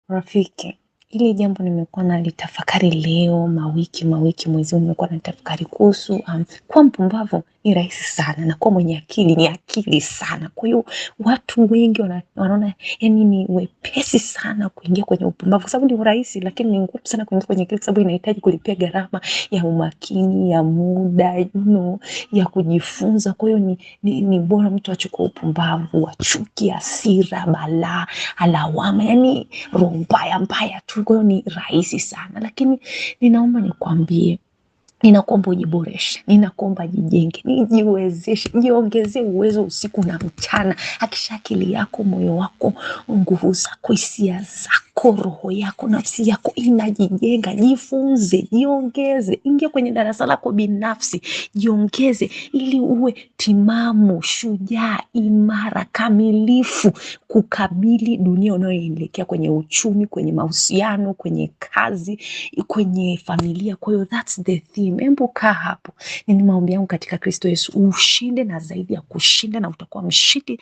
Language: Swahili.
Rafiki, hili jambo nimekuwa nalitafakari leo, mawiki, mwezi huu nimekuwa nalitafakari kuhusu kuwa mpumbavu ni rahisi sana na kuwa mwenye akili ni akili sana. Kwa hiyo watu wengi wanaona yani ni wepesi sana kuingia kwenye upumbavu kwa sababu ni rahisi, lakini ni ngumu sana kuingia kwenye akili kwa sababu inahitaji kulipia gharama ya umakini, ya muda, ya kujifunza. Kwa hiyo ni bora mtu achukue upumbavu, wachuki, hasira, balaa, lawama, yani roho mbaya tu. Kwa hiyo ni rahisi sana, lakini ninaomba nikwambie, ninakuomba ujiboreshe, ninakuomba jijenge, nijiwezeshe, jiongezee uwezo usiku na mchana. Hakisha akili yako, moyo wako, nguvu zako, hisia zako, roho yako, nafsi yako inajijenga. Jifunze, jiongeze, ingia kwenye darasa lako binafsi, jiongeze ili uwe timamu, shujaa, imara, kamilifu kukabili dunia unayoelekea, kwenye uchumi, kwenye mahusiano, kwenye kazi, kwenye familia. Kwa hiyo that's the theme. Embu kaa hapo. Ni maombi yangu katika Kristo Yesu ushinde na zaidi ya kushinda, na utakuwa mshindi